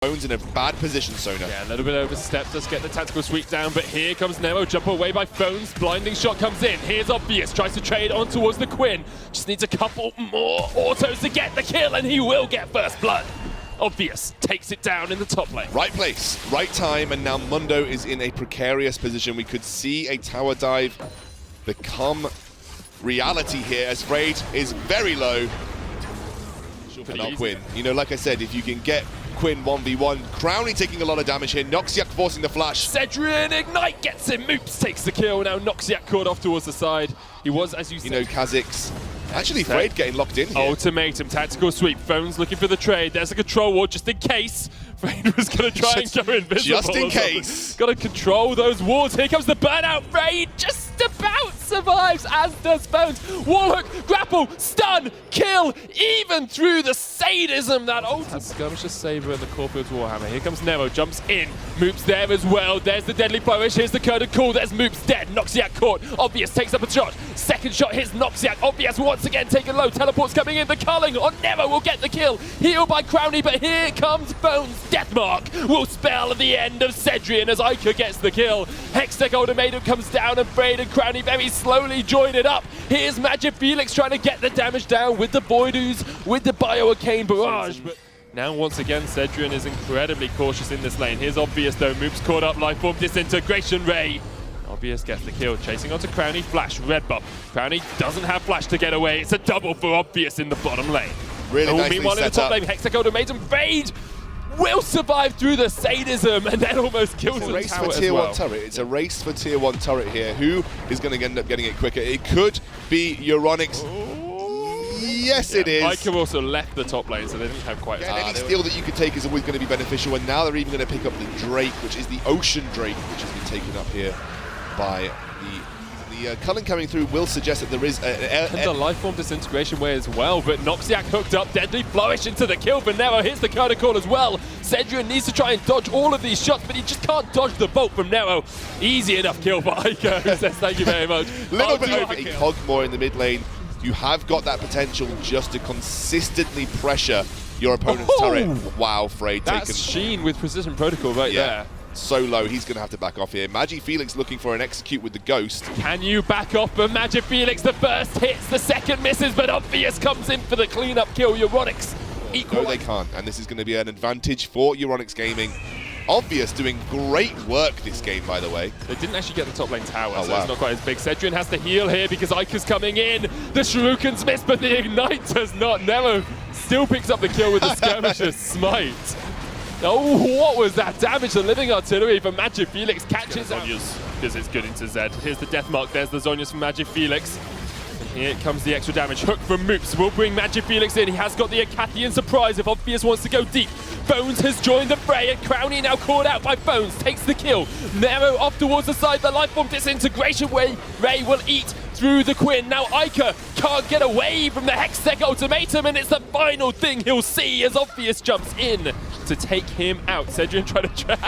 Bones in a bad position, Sona. Yeah, a little bit overstepped, does get the tactical sweep down, but here comes Nemo, jump away by Phones, blinding shot comes in, here's Obvious, tries to trade on towards the Quinn, just needs a couple more autos to get the kill, and he will get first blood. Obvious takes it down in the top lane. Right place, right time, and now Mundo is in a precarious position. We could see a tower dive become reality here as Frayed is very low. And not Quinn. You know, like I said, if you can get Quinn 1v1, Crowley taking a lot of damage here, Noxiac forcing the flash. Cedrian Ignite gets him, Moops takes the kill, now Noxiac caught off towards the side. He was, as you said... You know, Kha'Zix. Actually, Frayed getting locked in here. Ultimatum, tactical sweep, Phones looking for the trade, there's a control ward just in case. Frayed was going to try and go invisible. Just in case. Got to control those wards, here comes the burnout, Frayed just about survives, as does Phones. Warhook, grapple, stun, kill, even through the sadism that ultimate. Skirmisher Saber and the Corfield's Warhammer. Here comes Nemo, jumps in, Moops there as well. There's the deadly flourish, here's the curtain call, there's Moops dead, Noxiac caught, Obvious takes up a shot, second shot hits Noxiac, Obvious once again taken low, teleports coming in, the culling on Nemo will get the kill, healed by Crowley, but here comes Phones, Deathmark will spell the end of Cedrian as Ica gets the kill. Hextech Ultimatum comes down and Frayed and Crowley very slowly join it up. Here's Magic Felix trying to get the damage down with the Voidoos, with the Bioarcane Barrage. But now once again, Cedrian is incredibly cautious in this lane. Here's Obvious though, Moops caught up, Lifeform Disintegration Ray. Obvious gets the kill, chasing onto Crowley, flash, red buff. Crowley doesn't have flash to get away. It's a double for Obvious in the bottom lane. Really nicely meanwhile in the top lane, Hextech Ultimatum, Frayed will survive through the sadism and then almost kills the tower as well. It's a race for tier 1 turret. It's a race for tier 1 turret here. Who is going to end up getting it quicker? It could be Euronics. Yes, it is. Ica also left the top lane, so they didn't have quite as hard. Any steal that you could take is always going to be beneficial, and now they're even going to pick up the Drake, which is the Ocean Drake, which has been taken up here by the culling coming through will suggest that there is and the Lifeform Disintegration way as well, but Noxiac hooked up, deadly flourish into the kill for Nero. Here's the curtain call as well. Cedrian needs to try and dodge all of these shots, but he just can't dodge the bolt from Nero. Easy enough kill for Ica, who says thank you very much. Little bit over a cog more in the mid lane. You have got that potential just to consistently pressure your opponent's turret. Wow, Frayed taken. That's Sheen with Precision Protocol right there. So low, he's going to have to back off here. Magic Felix looking for an execute with the Ghost. Can you back off? But Magic Felix, the first hits, the second misses, but Obvious comes in for the cleanup kill. Euronics equal. No, they can't, and this is going to be an advantage for Euronics Gaming. Obvious doing great work this game, by the way. They didn't actually get the top lane tower, so it's not quite as big. Cedrian has to heal here because Ica's coming in. The Shurikens miss, but the Ignite does not. Nemo still picks up the kill with the Skirmisher's Smite. Oh, what was that damage? The Living Artillery for Magic Felix catches out. Because it's good into Zed. Here's the death mark. There's the Zonias from Magic Felix. And here comes the extra damage. Hook from Moops will bring Magic Felix in. He has got the Acathian surprise if Obvious wants to go deep. Bones has joined the fray, and Crowley now caught out by Bones. Takes the kill. Nero off towards the side. The Lifeform Disintegration Ray will eat through the Quinn. Now Ica can't get away from the Hextech Ultimatum, and it's the final thing he'll see as Obvious jumps in to take him out. Cedrian trying to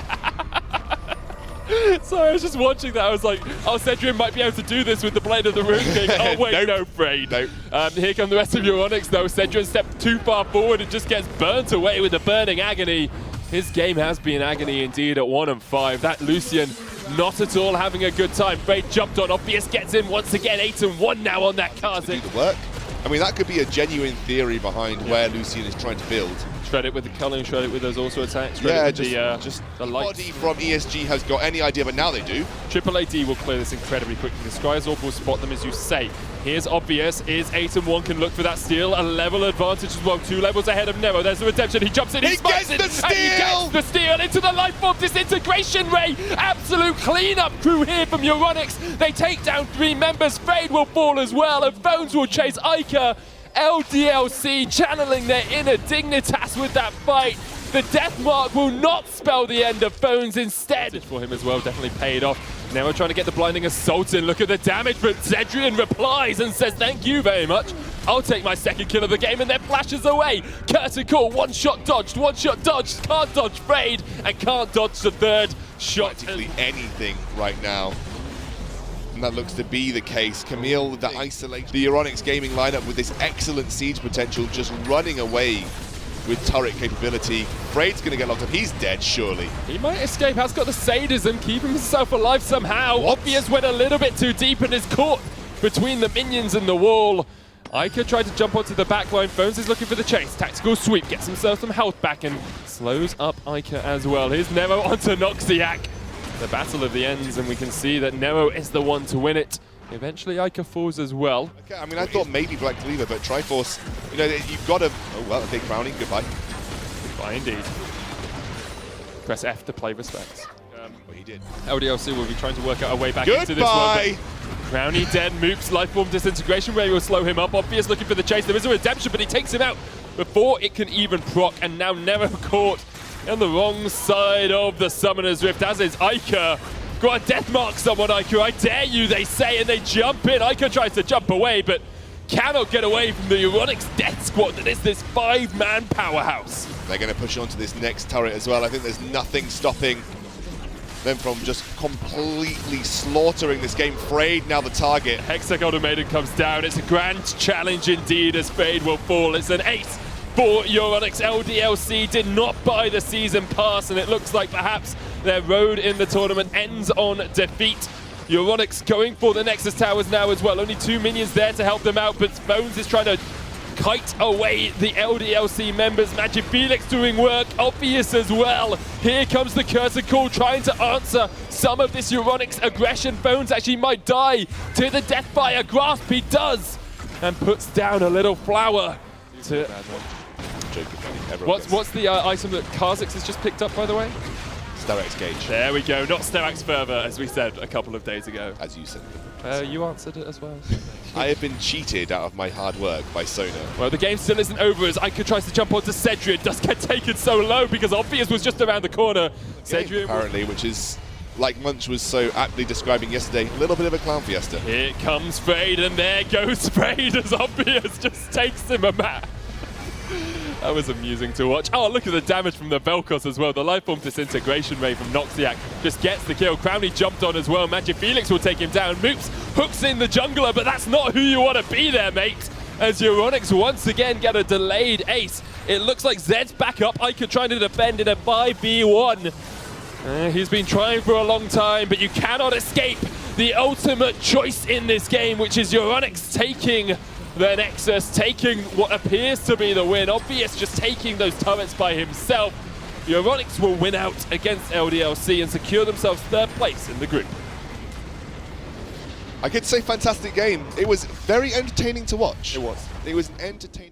Sorry, I was just watching that. I was like, oh, Cedrian might be able to do this with the Blade of the Rune King. Oh, wait, no, Frayed. Nope. Here come the rest of Euronics, though. Cedrian stepped too far forward and just gets burnt away with the burning agony. His game has been agony indeed at 1 and 5. That Lucian not at all having a good time. Frayed jumped on. Obvious gets in once again. 8 and 1 now on that Kha'Zix. Do the work. I mean, that could be a genuine theory behind where Lucian is trying to build. Shred it with the culling, shred it with those also attacks. Shred just the nobody from ESG has got any idea, but now they do. Triple AD will clear this incredibly quickly. The Skyzorb will spot them, as you say. Here's Obvious, is 8 and 1, can look for that steal. A level advantage as well, 2 levels ahead of Nero. There's the redemption, he jumps in, he gets the steal! And he gets the steal into the Lifeform Disintegration Ray. Absolute cleanup crew here from Euronics. They take down 3 members. Frayed will fall as well, and Bones will chase Ica. LDLC channeling their inner Dignitas with that fight. The death mark will not spell the end of Bones instead. For him as well, definitely paid off. Now we're trying to get the blinding assault in. Look at the damage, but Cedrian replies and says thank you very much. I'll take my second kill of the game, and then flashes away. Curtain call, one shot dodged, can't dodge Frayed, and can't dodge the third shot. Practically anything right now. And that looks to be the case. Camille, the isolation, the Euronics Gaming lineup with this excellent siege potential, just running away with turret capability. Freyd's going to get locked up. He's dead, surely. He might escape. Has got the sadism, keeping himself alive somehow. What? Obvious went a little bit too deep and is caught between the minions and the wall. Ica tried to jump onto the backline. Phones is looking for the chase. Tactical sweep, gets himself some health back and slows up Ica as well. Here's Nero onto Noxiac. The battle of the ends, and we can see that Nero is the one to win it. Eventually Ica falls as well. Okay, I mean, I thought maybe Black Cleaver, but Triforce, you know, you've got to... Oh, well, okay, Browning, goodbye. Goodbye indeed. Press F to play respects. Well, he did. LDLC will be trying to work out a way back into this one. Goodbye! Brownie dead, Moops, Lifeform Disintegration Ray will slow him up. Obvious looking for the chase. There is a redemption, but he takes him out before it can even proc, and now Nero caught on the wrong side of the Summoner's Rift, as is Ica. Got a death mark someone, Ica. I dare you, they say, and they jump in. Ica tries to jump away, but cannot get away from the Euronics death squad that is this 5-man powerhouse. They're going to push on to this next turret as well. I think there's nothing stopping them from just completely slaughtering this game. Freyd now the target. Hexagon Maiden comes down. It's a grand challenge indeed as Fade will fall. It's an ace for Euronics. LDLC did not buy the season pass, and it looks like perhaps their road in the tournament ends on defeat. Euronics going for the Nexus Towers now as well. Only 2 minions there to help them out, but Bones is trying to kite away the LDLC members. Magic Felix doing work, obvious as well. Here comes the Curtain Call, trying to answer some of this Euronics aggression. Bones actually might die to the Deathfire grasp. He does, and puts down a little flower. To what's the item that Kha'Zix has just picked up, by the way? Sterex Gauge. There we go. Not Sterex Fervor, as we said a couple of days ago. As you said. You answered it as well. I have been cheated out of my hard work by Sona. Well, the game still isn't over as Ica tries to jump onto Cedric. Does get taken so low because Obvious was just around the corner. Cedric apparently, which is, like Munch was so aptly describing yesterday, a little bit of a clown fiesta. Here comes Freyd, and there goes Freyd as Obvious just takes him a mat. That was amusing to watch. Oh, look at the damage from the Vel'Koz as well. The Lifeform Disintegration Ray from Noxiac just gets the kill. Crownie jumped on as well. Magic Felix will take him down. Moops hooks in the jungler, but that's not who you want to be there, mate. As Euronics once again get a delayed ace. It looks like Zed's back up. Ica trying to defend in a 5v1. He's been trying for a long time, but you cannot escape the ultimate choice in this game, which is Euronics taking the Nexus, taking what appears to be the win. Obvious just taking those turrets by himself. Euronics will win out against LDLC and secure themselves 3rd place in the group. I could say fantastic game. It was very entertaining to watch. It was. It was entertaining.